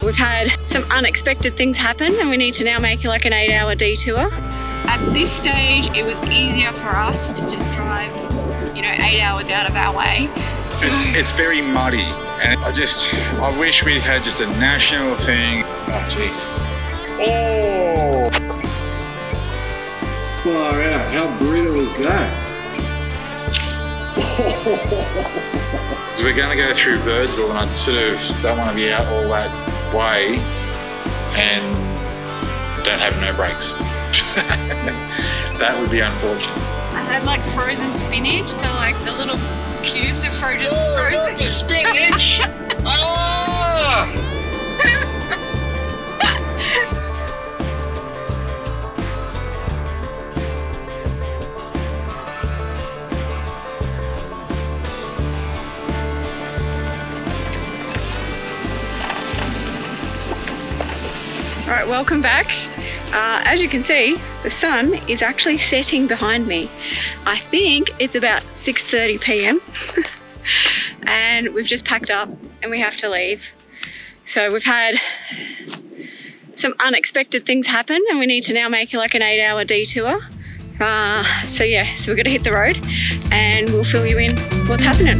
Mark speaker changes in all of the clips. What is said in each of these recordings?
Speaker 1: We've had some unexpected things happen and we need to now make like an 8-hour detour. At this stage, it was easier for us to just drive, 8 hours out of our way.
Speaker 2: It's very muddy, and I wish we had just a national thing. Oh, jeez. Oh!
Speaker 3: Far out, how brutal is that?
Speaker 2: So we're going to go through Birdsville, and I sort of don't want to be out all that way and don't have no brakes. That would be unfortunate.
Speaker 1: I had like frozen spinach, so like the little cubes of frozen
Speaker 2: The spinach! Oh!
Speaker 1: All right, welcome back. As you can see, the sun is actually setting behind me. I think it's about 6:30 p.m. and we've just packed up and we have to leave. So we've had some unexpected things happen and we need to now make like an 8-hour detour. So we're gonna hit the road and we'll fill you in what's happening.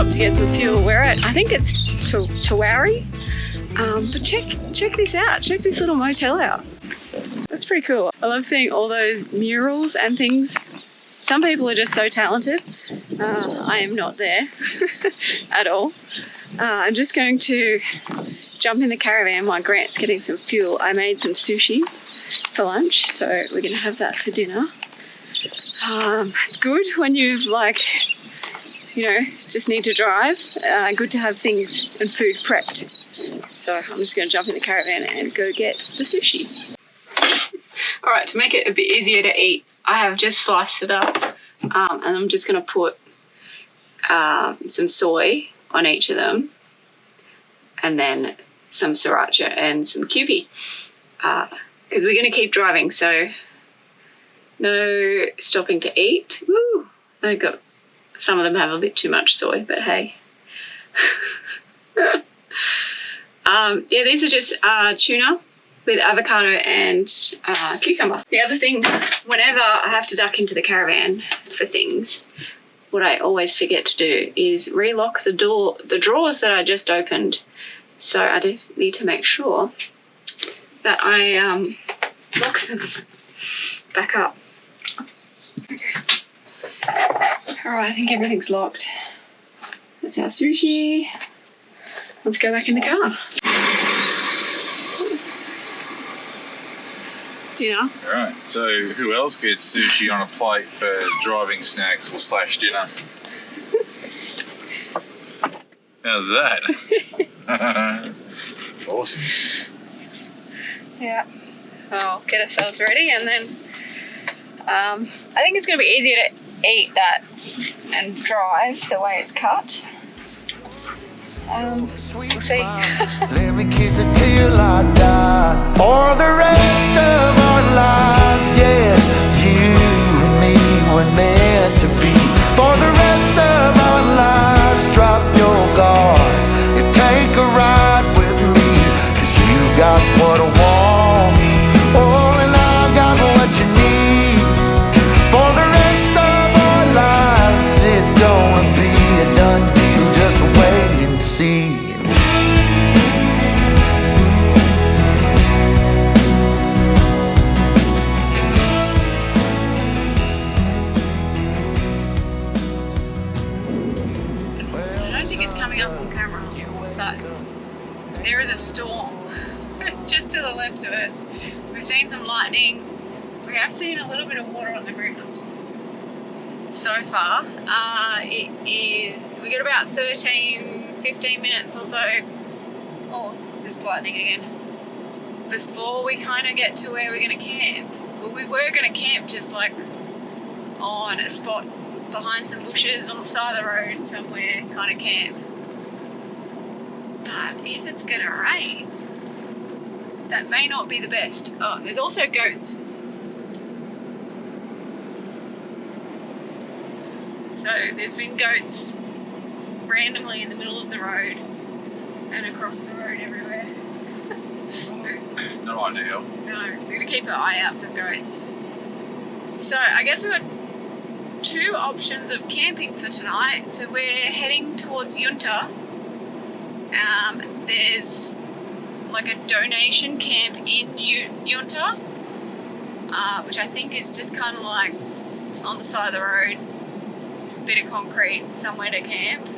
Speaker 1: To get some fuel. We're at, I think it's Tawari, but check this out. Check this little motel out. That's pretty cool. I love seeing all those murals and things. Some people are just so talented. I am not there at all. I'm just going to jump in the caravan while Grant's getting some fuel. I made some sushi for lunch, so we're gonna have that for dinner. It's good when you've just need to drive. Good to have things and food prepped. So I'm just going to jump in the caravan and go get the sushi. All right, to make it a bit easier to eat, I have just sliced it up and I'm just going to put some soy on each of them and then some sriracha and some Kewpie because we're going to keep driving, so no stopping to eat. Woo! Some of them have a bit too much soy, but hey. These are just tuna with avocado and cucumber. The other thing, whenever I have to duck into the caravan for things, what I always forget to do is relock the drawers that I just opened. So I just need to make sure that I lock them back up. Okay. All right, I think everything's locked. That's our sushi. Let's go back in the car. Dinner.
Speaker 2: All right, so who else gets sushi on a plate for driving snacks or / dinner? How's that? Awesome.
Speaker 1: Yeah, I'll get ourselves ready and then I think it's going to be easier to eat that and drive the way it's cut. We'll see.
Speaker 4: Let me kiss it till I die. For the rest of our lives, yes, you and me were meant to be. For the rest of our lives, drop your guard and take a ride with me. 'Cause you got what I want, oh, and I got what you need. For the rest of our lives, it's gonna be a done deal. Just wait and see.
Speaker 1: Up on camera, but there is a storm just to the left of us. We've seen some lightning. We have seen a little bit of water on the ground. so far. We got about 13-15 minutes or so. Oh, there's lightning again. Before we kind of get to where we're going to camp. Well, we were going to camp just like on a spot behind some bushes on the side of the road somewhere, kind of camp. But if it's going to rain, that may not be the best. Oh, there's also goats. So there's been goats randomly in the middle of the road and across the road everywhere. So,
Speaker 2: Not ideal.
Speaker 1: no, so we're going to keep an eye out for goats. So I guess we've got two options of camping for tonight. So we're heading towards Yunta. There's like a donation camp in Yunta, which I think is just kind of like on the side of the road, bit of concrete, somewhere to camp.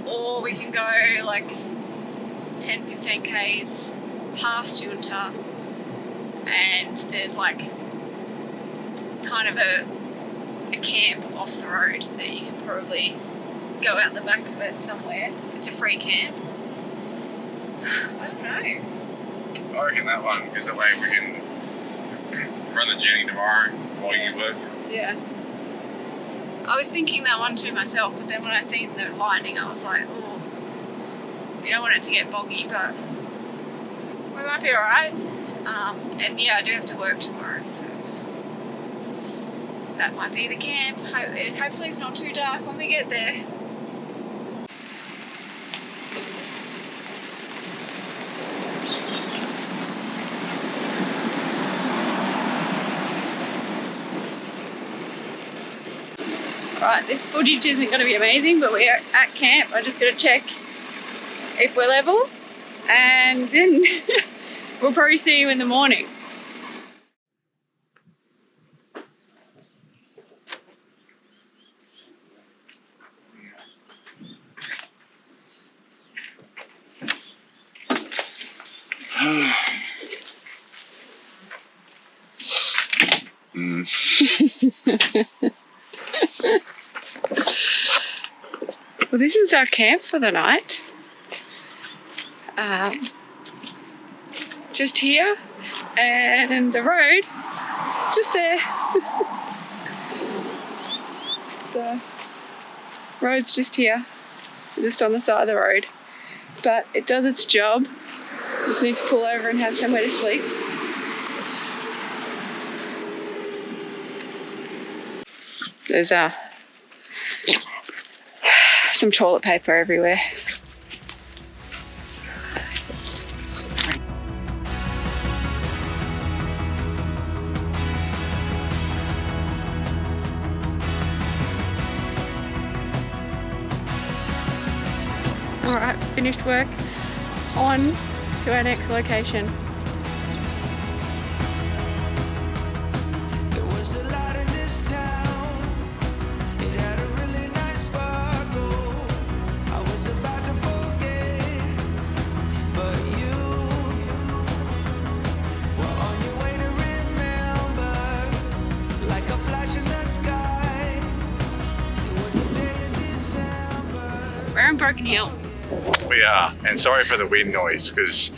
Speaker 1: Or we can go like 10-15 k's past Yunta, and there's like kind of a camp off the road that you can probably go out the back of it somewhere. It's a free camp. I don't know.
Speaker 2: I reckon that one, because that way we can run the journey tomorrow while you work.
Speaker 1: Yeah. I was thinking that one to myself, but then when I seen the lightning, I was like, oh, you don't want it to get boggy, but we might be alright. And yeah, I do have to work tomorrow, so that might be the camp. Hopefully it's not too dark when we get there. Right, this footage isn't going to be amazing, but we're at camp. I'm just going to check if we're level, and then we'll probably see you in the morning. Well, this is our camp for the night. Just here, and the road just there. The road's just here, so just on the side of the road. But it does its job. Just need to pull over and have somewhere to sleep. There's some toilet paper everywhere. Alright, finished work. On to our next location. We're in Broken Hill.
Speaker 2: We are, and sorry for the wind noise, because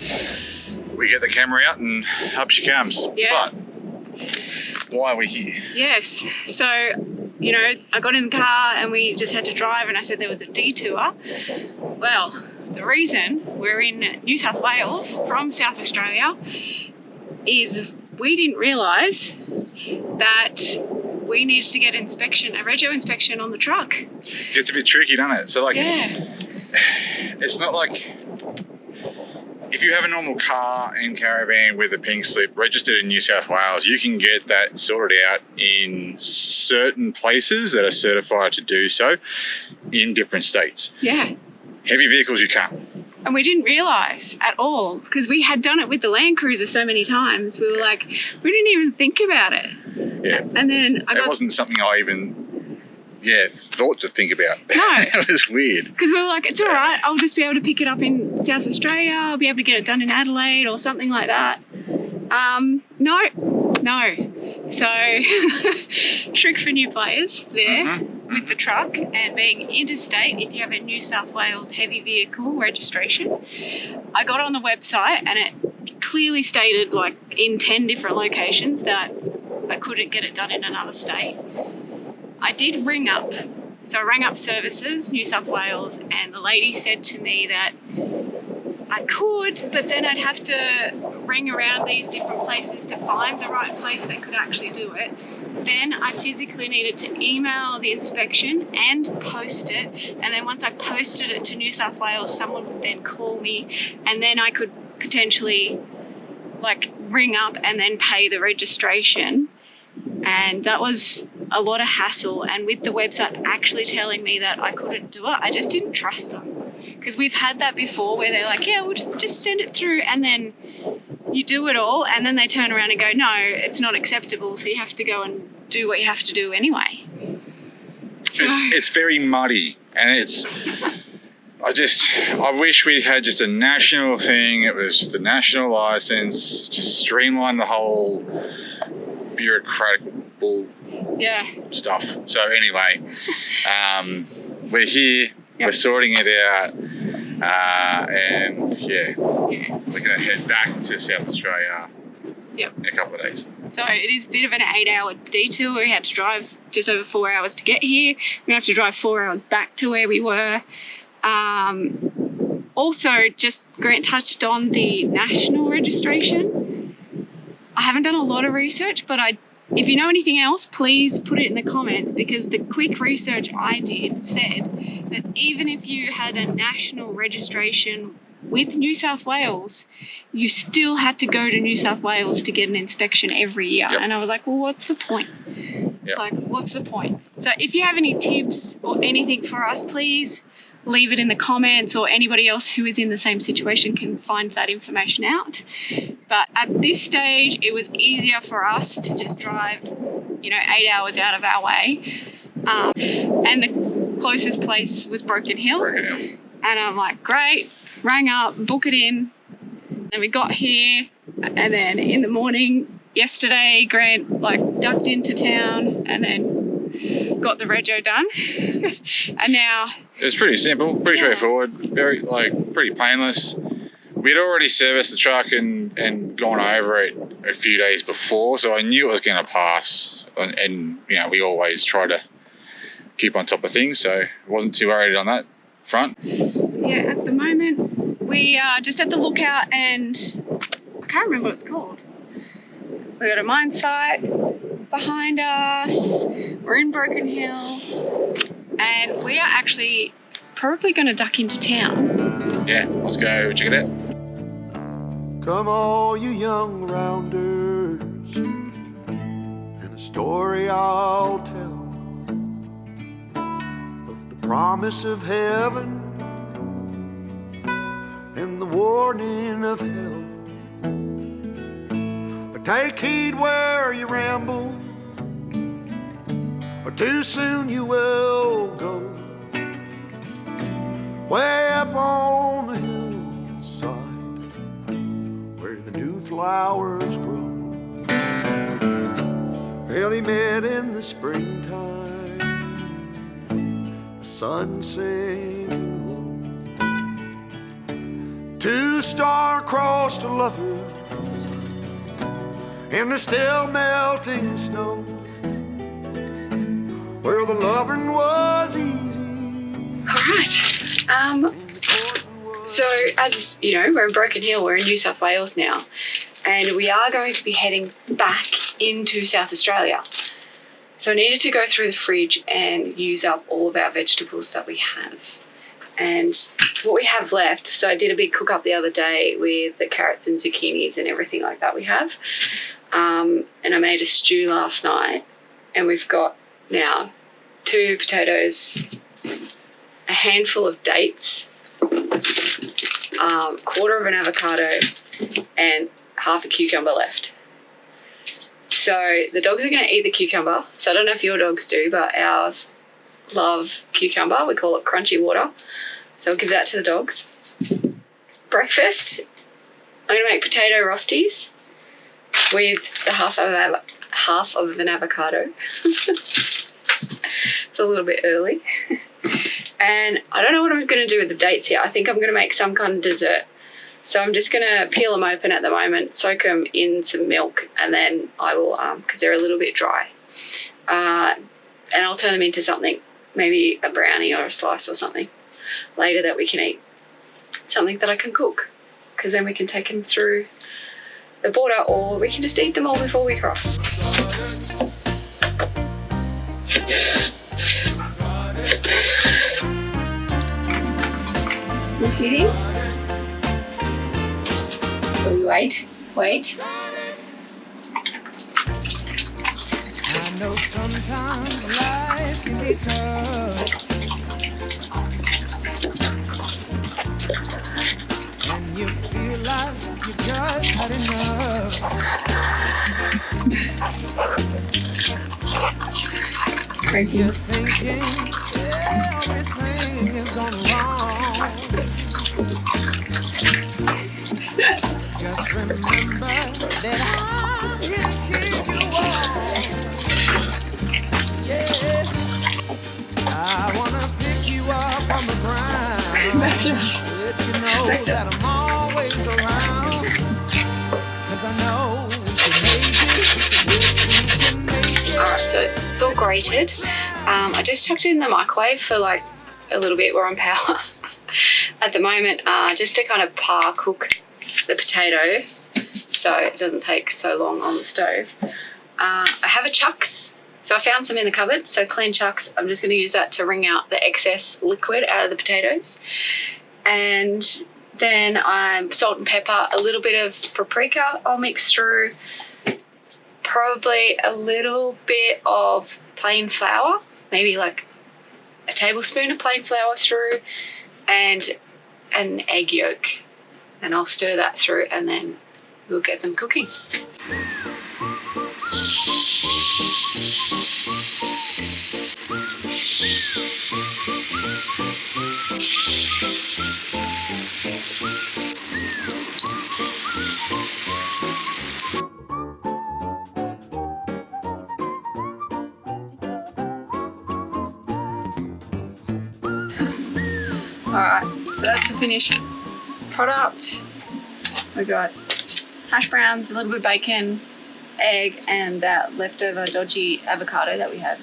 Speaker 2: we get the camera out and up she comes.
Speaker 1: Yeah.
Speaker 2: But why are we here?
Speaker 1: Yes, so, you know, I got in the car and we just had to drive, and I said there was a detour. Well, the reason we're in New South Wales from South Australia is we didn't realise that we needed to get inspection, a rego inspection on the truck.
Speaker 2: It gets a bit tricky, doesn't it? So like,
Speaker 1: yeah.
Speaker 2: It's not like, if you have a normal car and caravan with a pink slip registered in New South Wales, you can get that sorted out in certain places that are certified to do so in different states.
Speaker 1: Yeah.
Speaker 2: Heavy vehicles you can't.
Speaker 1: And we didn't realise at all, because we had done it with the Land Cruiser so many times. We were like, we didn't even think about it.
Speaker 2: Yeah.
Speaker 1: And then
Speaker 2: it wasn't something I even, thought to think about.
Speaker 1: No.
Speaker 2: It was weird. Because
Speaker 1: we were like, it's all right, I'll just be able to pick it up in South Australia, I'll be able to get it done in Adelaide or something like that. No. So, trick for new players there. with the truck and being interstate, if you have a New South Wales heavy vehicle registration, I got on the website and it clearly stated like in 10 different locations that I couldn't get it done in another state. I did ring up. So I rang up Services, New South Wales, and the lady said to me that I could, but then I'd have to ring around these different places to find the right place that could actually do it. Then I physically needed to email the inspection and post it. And then once I posted it to New South Wales, someone would then call me, and then I could potentially like ring up and then pay the registration. And that was a lot of hassle, and with the website actually telling me that I couldn't do it, I just didn't trust them, because we've had that before where they're like, yeah, we'll just send it through, and then you do it all and then they turn around and go, no, it's not acceptable, so you have to go and do what you have to do anyway.
Speaker 2: It's very muddy, and it's I wish we had just a national thing. It was just a national license, just streamline the whole bureaucratic bull stuff. So anyway, we're here, we're sorting it out, and we're going to head back to South Australia in a couple of days.
Speaker 1: So it is a bit of an 8-hour detour. We had to drive just over 4 hours to get here. We're going to have to drive 4 hours back to where we were. Also, just Grant touched on the national registration. I haven't done a lot of research, but if you know anything else, please put it in the comments, because the quick research I did said that even if you had a national registration with New South Wales, you still had to go to New South Wales to get an inspection every year. And I was like, well, what's the point? Like, what's the point? So if you have any tips or anything for us, please leave it in the comments, or anybody else who is in the same situation can find that information out. But at this stage, it was easier for us to just drive, 8 hours out of our way. And the closest place was Broken Hill. And I'm like, great, rang up, book it in. And we got here, and then in the morning yesterday, Grant ducked into town and then got the rego done. And now
Speaker 2: it was pretty simple, pretty straightforward, very pretty painless. We'd already serviced the truck and gone over it a few days before, so I knew it was going to pass, and we always try to keep on top of things, so I wasn't too worried on that front.
Speaker 1: At the moment we are just at the lookout, and I can't remember what it's called. We got a mine site behind us, we're in Broken Hill, and we are actually probably going to duck into town.
Speaker 2: Yeah, let's go check it out.
Speaker 4: Come all you young rounders, and a story I'll tell of the promise of heaven and the warning of hell. Take heed where you ramble, or too soon you will go. Way up on the hillside, where the new flowers grow. Well, he met in the springtime, the sun sinking low. Two star-crossed lovers in the still melting snow, where the loving was easy.
Speaker 1: Alright, so as you know, we're in Broken Hill, we're in New South Wales now, and we are going to be heading back into South Australia. So I needed to go through the fridge and use up all of our vegetables that we have. And what we have left, so I did a big cook up the other day with the carrots and zucchinis and everything like that we have. And I made a stew last night, and we've got now 2 potatoes, a handful of dates, quarter of an avocado, and half a cucumber left. So the dogs are going to eat the cucumber. So I don't know if your dogs do, but ours love cucumber. We call it crunchy water. So I'll give that to the dogs. Breakfast, I'm going to make potato rosties with the half of an avocado. It's a little bit early. And I don't know what I'm going to do with the dates here. I think I'm going to make some kind of dessert. So I'm just going to peel them open at the moment, soak them in some milk, and then I will, because they're a little bit dry, and I'll turn them into something, maybe a brownie or a slice or something later that we can eat. Something that I can cook, because then we can take them through the border, or we can just eat them all before we cross. You sitting? Oh, wait.
Speaker 4: I know sometimes life can be tough, and you feel like you just had enough.
Speaker 1: Cranky.
Speaker 4: You're thinking everything is gone wrong. Just remember that I'm here to change you all. Yeah, I wanna pick you up from the ground.
Speaker 1: Baxter.
Speaker 4: Let you know
Speaker 1: Baxter.
Speaker 4: that I'm always around. 'Cause I know we can make it. Yes, we can make it.
Speaker 1: Alright, so it's all grated. I just chucked it in the microwave for like a little bit. We're on power at the moment, just to kind of par cook the potato so it doesn't take so long on the stove. I have a chucks, so I found some in the cupboard, so clean chucks. I'm just going to use that to wring out the excess liquid out of the potatoes. And then salt and pepper, a little bit of paprika I'll mix through, probably a little bit of plain flour, maybe like a tablespoon of plain flour through, and an egg yolk. And I'll stir that through, and then we'll get them cooking. Alright, so that's the finished product. We got hash browns, a little bit of bacon, egg, and that leftover dodgy avocado that we had.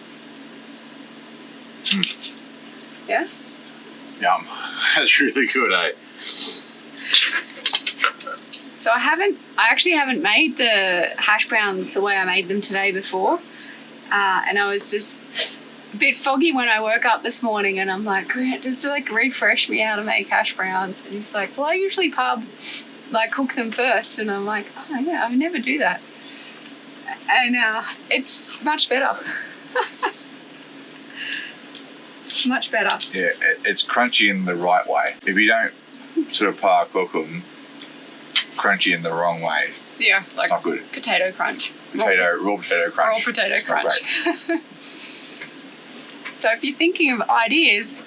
Speaker 1: Yeah?
Speaker 2: Yum. That's really good, eh?
Speaker 1: So I actually haven't made the hash browns the way I made them today before. And I was just a bit foggy when I woke up this morning, and I'm like, Grant, just to like refresh me how to make hash browns. And he's like, well, I usually cook them first. And I'm like, oh yeah, I never do that. And it's much better. Much better.
Speaker 2: Yeah, it's crunchy in the right way. If you don't sort of par cook them, crunchy in the wrong way,
Speaker 1: Yeah,
Speaker 2: it's
Speaker 1: like
Speaker 2: not good.
Speaker 1: potato crunch.
Speaker 2: Raw potato crunch.
Speaker 1: Raw potato
Speaker 2: Not
Speaker 1: crunch.
Speaker 2: great.
Speaker 1: So if you're thinking of ideas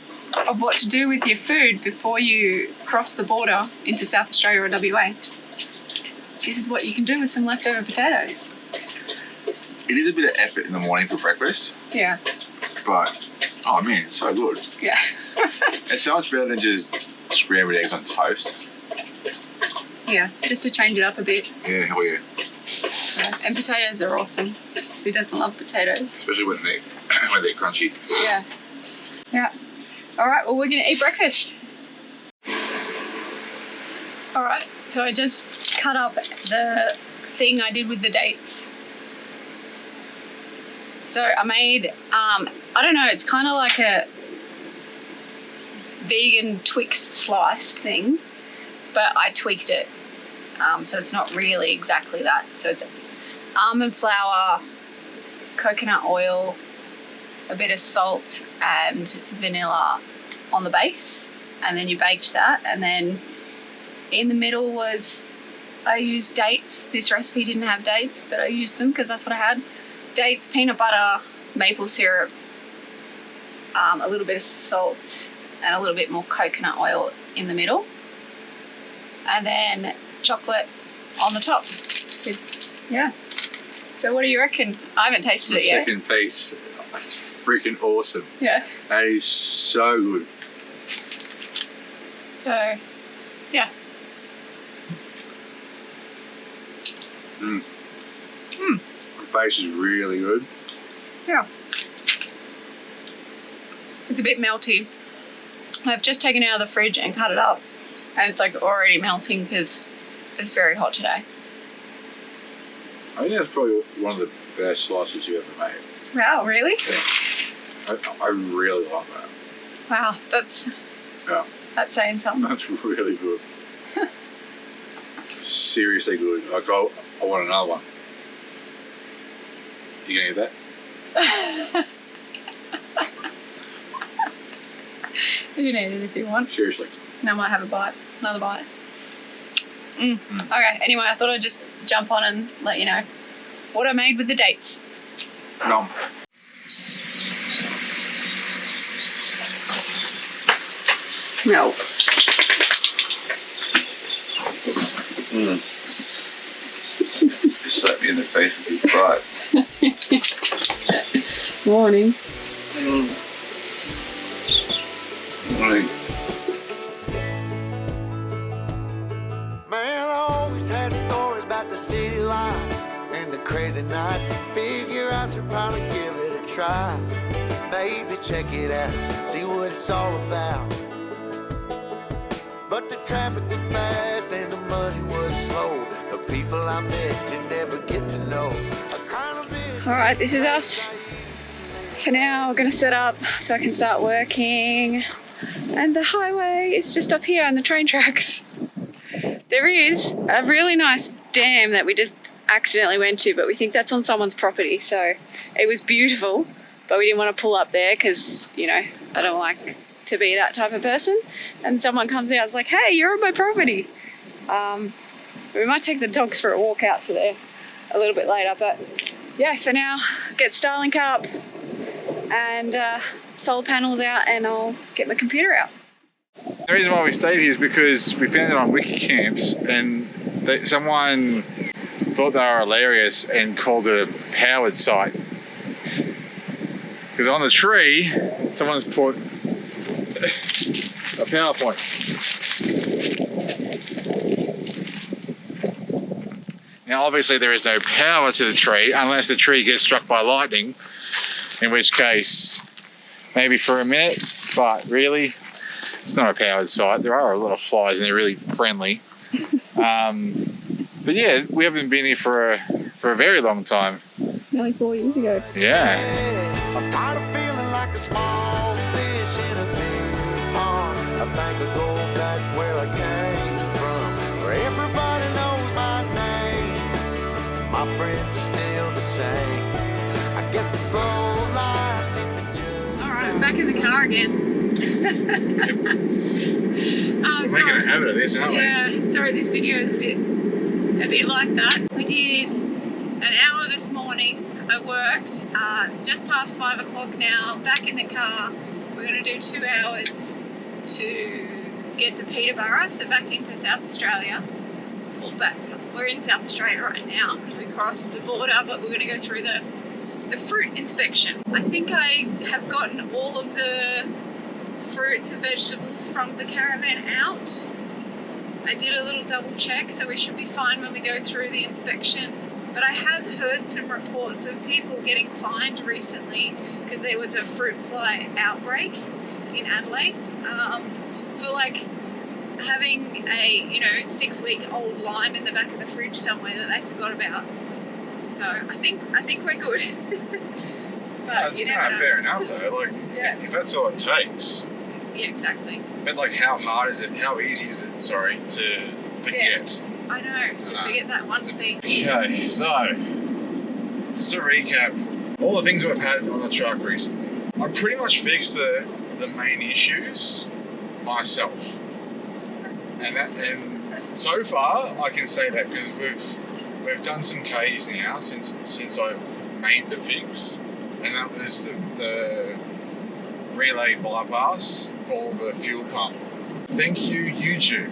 Speaker 1: of what to do with your food before you cross the border into South Australia or WA, this is what you can do with some leftover potatoes.
Speaker 2: It is a bit of effort in the morning for breakfast,
Speaker 1: Yeah,
Speaker 2: but oh man, it's so good.
Speaker 1: yeah.
Speaker 2: It's so much better than just scrambled eggs on toast.
Speaker 1: Yeah, just to change it up a bit.
Speaker 2: Yeah, hell yeah.
Speaker 1: And potatoes are awesome. Who doesn't love potatoes?
Speaker 2: Especially when they're crunchy.
Speaker 1: Yeah. Yeah. All right, well, we're going to eat breakfast. All right, so I just cut up the thing I did with the dates. So I made, I don't know, it's kind of like a vegan Twix slice thing, but I tweaked it. So it's not really exactly that. So it's almond flour, coconut oil, a bit of salt and vanilla on the base, and then you baked that. And then in the middle was, I used dates. This recipe didn't have dates, but I used them because that's what I had. Dates, peanut butter, maple syrup, a little bit of salt, and a little bit more coconut oil in the middle. And then chocolate on the top. Yeah. So what do you reckon? I haven't tasted it yet.
Speaker 2: Second piece, I just freaking awesome.
Speaker 1: Yeah.
Speaker 2: That is so good.
Speaker 1: So, yeah.
Speaker 2: The base is really good.
Speaker 1: Yeah. It's a bit melty. I've just taken it out of the fridge and cut it up, and it's like already melting because it's very hot today.
Speaker 2: I think that's probably one of the best slices you ever made.
Speaker 1: Wow, really?
Speaker 2: Yeah. I really like that.
Speaker 1: Wow, that's saying something.
Speaker 2: That's really good. Seriously good. Like, I want another one. You gonna eat that?
Speaker 1: You can eat it if you want.
Speaker 2: Seriously.
Speaker 1: No, I might have a bite. Another bite. Okay, anyway, I thought I'd just jump on and let you know what I made with the dates.
Speaker 2: Nom.
Speaker 1: No.
Speaker 5: Just slapped me in the face with your pride.
Speaker 1: Morning.
Speaker 5: Morning.
Speaker 4: Man, I always had stories about the city life and the crazy nights. Figure I should probably give it a try. Maybe check it out, see what it's all about. But the traffic was fast and the money was slow. The people I met you never get to know.
Speaker 1: Alright, this is us. For now, we're going to set up so I can start working. And the highway is just up here on the train tracks. There is a really nice dam that we just accidentally went to, but we think that's on someone's property. So it was beautiful, but we didn't want to pull up there because, you know, I don't like to be that type of person. And someone comes out, it's like, hey, you're on my property. We might take the dogs for a walk out to there a little bit later, but yeah, for now, get Starlink up and solar panels out, and I'll get my computer out.
Speaker 2: The reason why we stayed here is because we found it on HIPCAMP, and someone thought they were hilarious and called it a powered site. Because on the tree, someone's put a power point. Now obviously there is no power to the tree unless the tree gets struck by lightning, in which case maybe for a minute, but really it's not a powered site. There are a lot of flies and they're really friendly. But yeah, we haven't been here for a very long time.
Speaker 1: Nearly 4 years ago.
Speaker 2: Yeah.
Speaker 4: I'm tired of feeling like a small fish in a big pond. I think I go back where I came from, where everybody knows my name. My friends are still the same. I guess the slow life.
Speaker 1: Alright, I'm back in the car again.
Speaker 2: We're making a habit of this, aren't we?
Speaker 1: Yeah, sorry, this video is a bit like that. We did an hour this morning. I worked just past 5 o'clock now, back in the car. We're going to do 2 hours to get to Peterborough, so back into South Australia. Well, we're in South Australia right now because we crossed the border, but we're going to go through the fruit inspection. I think I have gotten all of the fruits and vegetables from the caravan out. I did a little double check, so we should be fine when we go through the inspection. But I have heard some reports of people getting fined recently because there was a fruit fly outbreak in Adelaide for like having a 6-week-old lime in the back of the fridge somewhere that they forgot about. So I think we're good. But
Speaker 2: It's kind of fair enough though. Like,
Speaker 1: yeah.
Speaker 2: if that's all it takes.
Speaker 1: Yeah, exactly.
Speaker 2: But like, how hard is it? How easy is it? Sorry, to forget.
Speaker 1: Yeah, I know, to forget that one thing.
Speaker 2: Okay, so just to recap, all the things we've had on the truck recently. I pretty much fixed the main issues myself, and so far I can say that because we've done some Ks now since I made the fix, and that was the relay bypass for the fuel pump. Thank you, YouTube.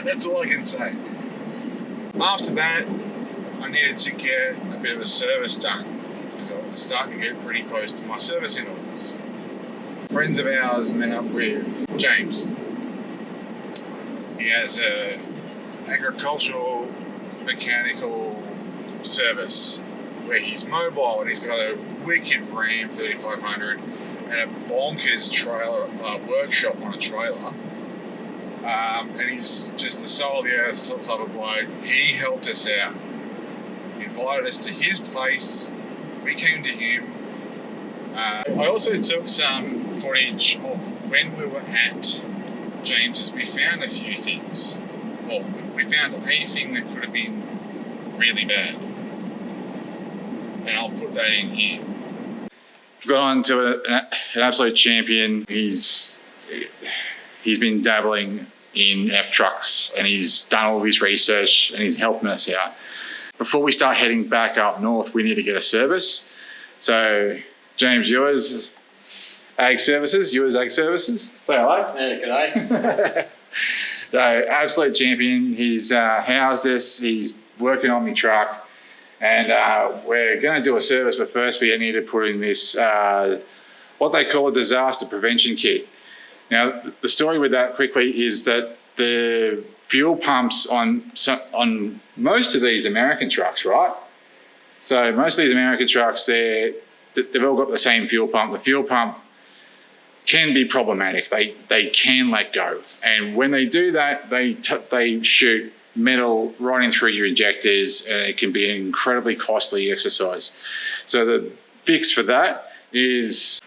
Speaker 2: That's all I can say. After that, I needed to get a bit of a service done. So it was starting to get pretty close to my service intervals. Friends of ours met up with James. He has a agricultural mechanical service where he's mobile and he's got a wicked Ram 3500 and a bonkers trailer workshop on a trailer. And he's just the soul of the earth type of bloke. He helped us out. He invited us to his place. We came to him. I also took some footage of when we were at James's. We found a few things. Well, we found a thing that could have been really bad. And I'll put that in here. Got on to an absolute champion. He's been dabbling in F trucks and he's done all his research and he's helping us out. Before we start heading back up north, we need to get a service. So, James, yours Ag Services. Say hello.
Speaker 6: Yeah, g'day.
Speaker 2: So, absolute champion. He's housed us. He's working on my truck. And we're going to do a service, but first we need to put in this, what they call a disaster prevention kit. Now, the story with that quickly is that the fuel pumps on most of these American trucks, right? So most of these American trucks, they've all got the same fuel pump. The fuel pump can be problematic. They can let go. And when they do that, they shoot metal right in through your injectors and it can be an incredibly costly exercise. So the fix for that is,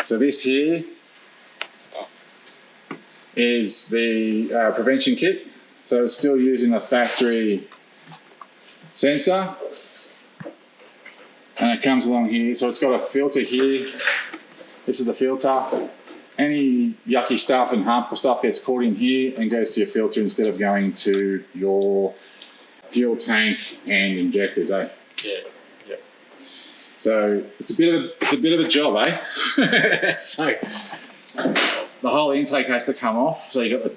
Speaker 2: so this here is the prevention kit. So it's still using a factory sensor and it comes along here. So it's got a filter here. This is the filter. Any yucky stuff and harmful stuff gets caught in here and goes to your filter instead of going to your fuel tank and injectors, eh?
Speaker 6: Yeah.
Speaker 2: So it's a bit of a job, eh? So the whole intake has to come off. So you got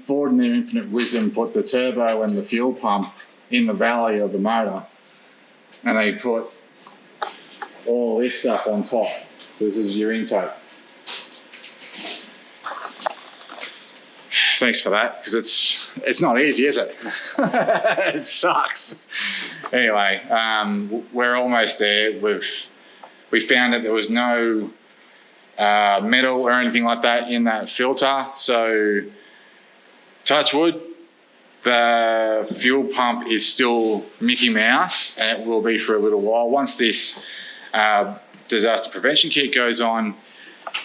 Speaker 2: Ford in their infinite wisdom put the turbo and the fuel pump in the valley of the motor, and they put all this stuff on top. This is your intake. Thanks for that, because it's not easy, is it? It sucks. Anyway, we're almost there. We found that there was no metal or anything like that in that filter. So, touch wood, the fuel pump is still Mickey Mouse, and it will be for a little while. Once this disaster prevention kit goes on,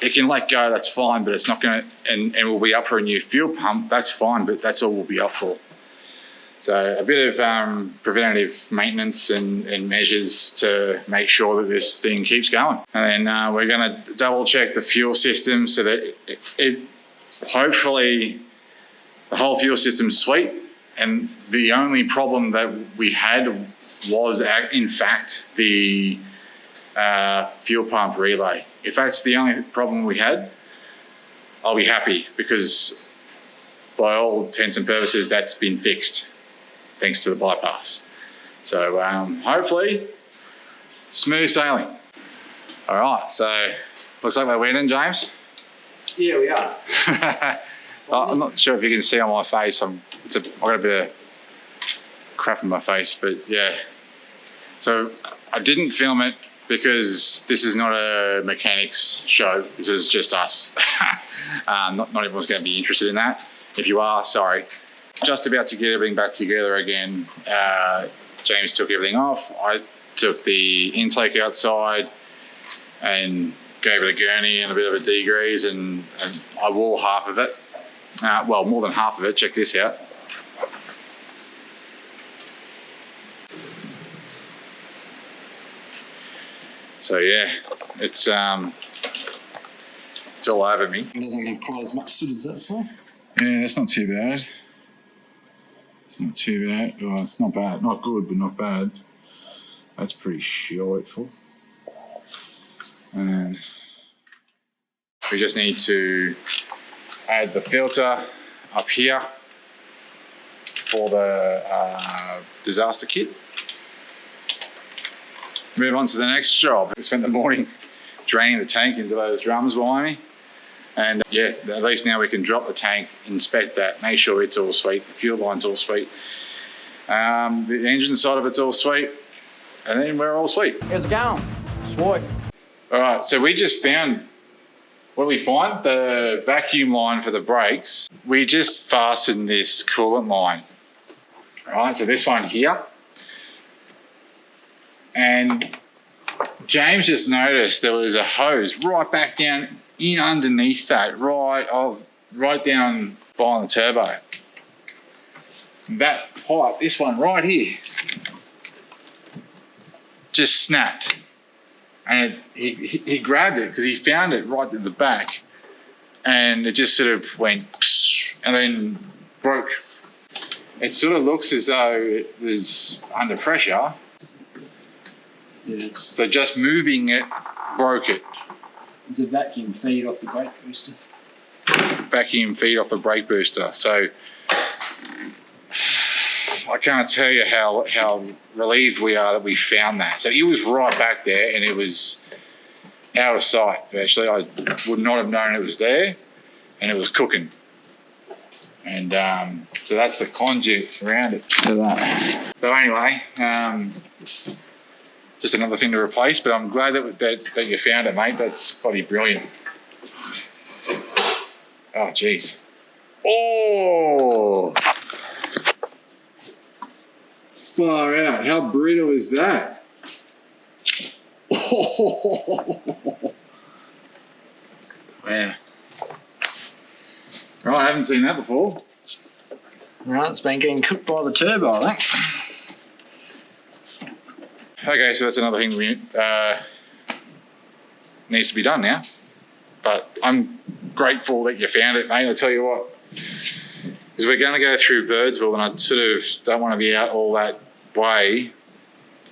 Speaker 2: it can let go, that's fine, but it's not going to, and we'll be up for a new fuel pump, that's fine, but that's all we'll be up for. So a bit of preventative maintenance and measures to make sure that this thing keeps going. And then we're going to double check the fuel system so that it hopefully the whole fuel system's sweet. And the only problem that we had was in fact the fuel pump relay. If that's the only problem we had, I'll be happy, because by all intents and purposes, that's been fixed thanks to the bypass. So hopefully, smooth sailing. All right, so looks like we're winning, James.
Speaker 6: Yeah, we are.
Speaker 2: I'm not sure if you can see on my face. I've got a bit of crap in my face, but yeah. So I didn't film it because this is not a mechanics show. This is just us. Not everyone's going to be interested in that. If you are, sorry. Just about to get everything back together again. James took everything off. I took the intake outside and gave it a gurney and a bit of a degrease, and I wore half of it. Well, more than half of it. Check this out. So yeah, it's all over me.
Speaker 3: It doesn't have quite as much soot as that side.
Speaker 2: Yeah, that's not too bad. It's not too bad. Well, it's not bad. Not good, but not bad. That's pretty shortful. And we just need to add the filter up here for the disaster kit. move on to the next job. We spent the morning draining the tank into those drums behind me. And yeah, at least now we can drop the tank, inspect that, make sure it's all sweet, the fuel line's all sweet, the engine side of it's all sweet, and then we're all sweet.
Speaker 6: How's it going? Sweet.
Speaker 2: All right, so we just found, what did we find? The vacuum line for the brakes. We just fastened this coolant line. All right, so this one here. And James just noticed there was a hose right back down in underneath that, right down behind the turbo. That pipe, this one right here, just snapped. And he grabbed it because he found it right at the back, and it just sort of went psh, and then broke. It sort of looks as though it was under pressure. So just moving it broke it.
Speaker 6: It's a vacuum feed off the brake booster.
Speaker 2: Vacuum feed off the brake booster. So I can't tell you how relieved we are that we found that. So it was right back there and it was out of sight. Actually, I would not have known it was there, and it was cooking. And so that's the conduit around it. So anyway, just another thing to replace, but I'm glad that you found it, mate. That's bloody brilliant. Oh, geez. Oh! Far out. How brittle is that? Oh! Man. Right, I haven't seen that before.
Speaker 6: Right, it's been getting cooked by the turbo, I think.
Speaker 2: Okay, so that's another thing we needs to be done now. But I'm grateful that you found it, mate. I'll tell you what, because we're going to go through Birdsville, and I sort of don't want to be out all that way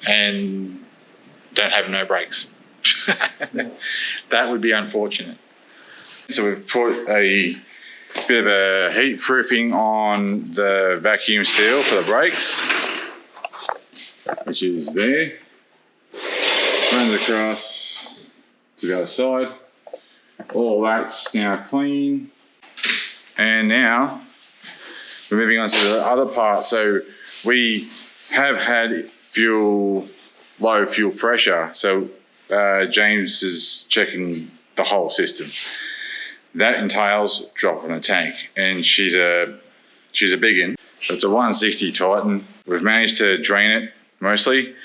Speaker 2: and don't have no brakes. That would be unfortunate. So we've put a bit of a heat proofing on the vacuum seal for the brakes, which is there. Runs across to the other side. All that's now clean. And now we're moving on to the other part. So we have had low fuel pressure. So James is checking the whole system. That entails dropping the tank, and she's a big one. So it's a 160 Titan. We've managed to drain it mostly,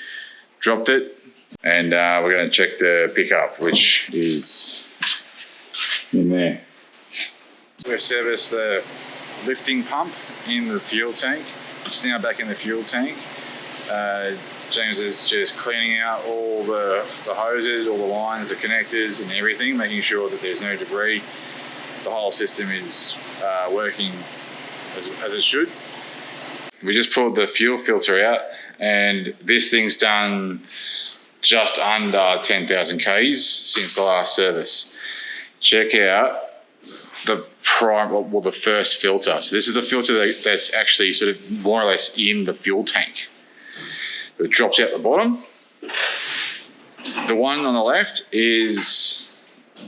Speaker 2: dropped it, and we're going to check the pickup, which is in there. We've serviced the lifting pump in the fuel tank. It's now back in the fuel tank. James is just cleaning out all the hoses, all the lines, the connectors and everything, making sure that there's no debris. The whole system is working as it should. We just pulled the fuel filter out, and this thing's done just under 10,000 Ks since the last service. Check out the first filter. So this is the filter that's actually sort of more or less in the fuel tank. It drops out the bottom. The one on the left is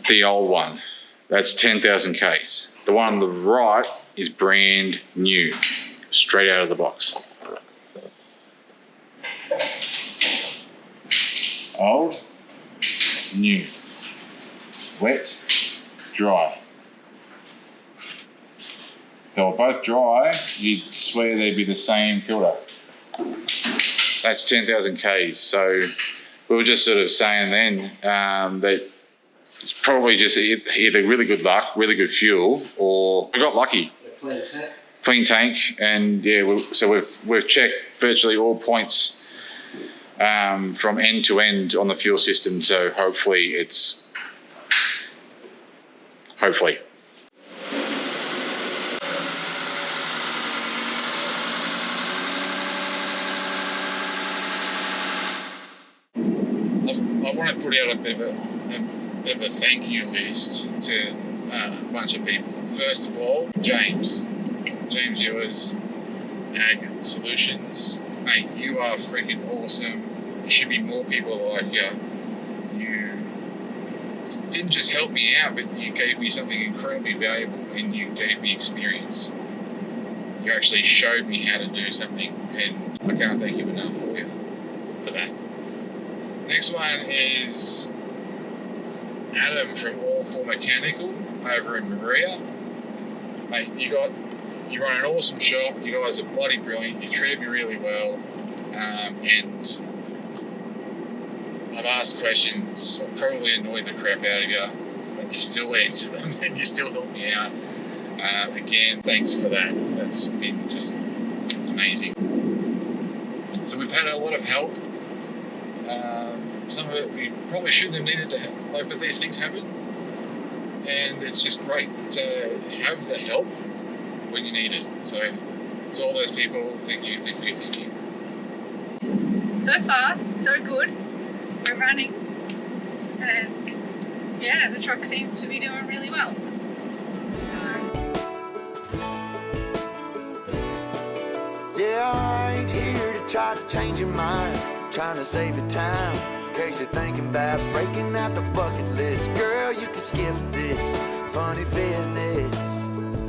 Speaker 2: the old one. That's 10,000 Ks. The one on the right is brand new, straight out of the box. Old, new, wet, dry. If they were both dry, you'd swear they'd be the same filter. That's 10,000 Ks. So we were just sort of saying then that it's probably just either really good luck, really good fuel, or we got lucky. Clean tank, and yeah, so we've checked virtually all points from end to end on the fuel system. So hopefully. I want to put out a bit of a thank you list to a bunch of people. First of all, James Ewers, Ag Solutions. Mate, you are freaking awesome. there should be more people like you. You didn't just help me out, but you gave me something incredibly valuable, and you gave me experience. You actually showed me how to do something, and I can't thank you enough for that. Next one is Adam from All For Mechanical over in Maria. Mate, you run an awesome shop. You guys are bloody brilliant. You treated me really well, and I've asked questions. I've probably annoyed the crap out of you, but you still answer them and you still help me out. Again, thanks for that. That's been just amazing. So we've had a lot of help. Some of it we probably shouldn't have needed to help, but these things happen. And it's just great to have the help when you need it. So to all those people, thank you, thank you, thank you.
Speaker 1: So far, so good. We're running, and yeah, the truck seems to be doing really well.
Speaker 4: Yeah, I ain't here to try to change your mind, trying to save your time. In case you're thinking about breaking out the bucket list, girl, you can skip this funny business.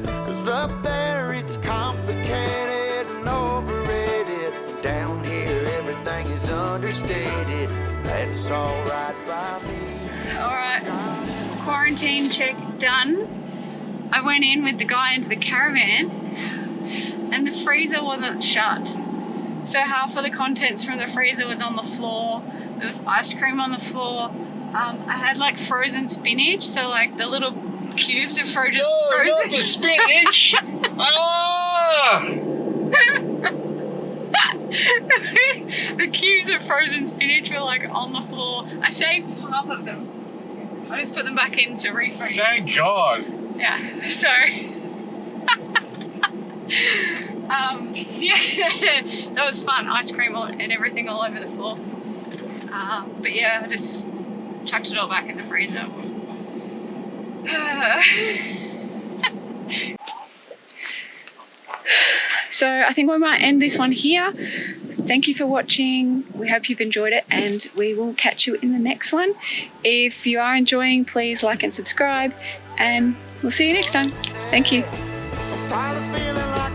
Speaker 4: 'Cause up there it's complicated and overrated. Down here everything is understated. That's alright by me.
Speaker 1: Alright, quarantine check done. I went in with the guy into the caravan and the freezer wasn't shut. So half of the contents from the freezer was on the floor. There was ice cream on the floor. I had like frozen spinach, so like the little cubes of frozen.
Speaker 2: No, not the spinach! Ah!
Speaker 1: The cubes of frozen spinach were like on the floor. I saved half of them. I just put them back in to refresh.
Speaker 2: Thank God.
Speaker 1: Yeah, so yeah, that was fun. Ice cream and everything all over the floor. But yeah, I just chucked it all back in the freezer. So I think we might end this one here. Thank you for watching. We hope you've enjoyed it, and we will catch you in the next one. If you are enjoying, please like and subscribe, and we'll see you next time. Thank you.
Speaker 4: I'm tired of feeling like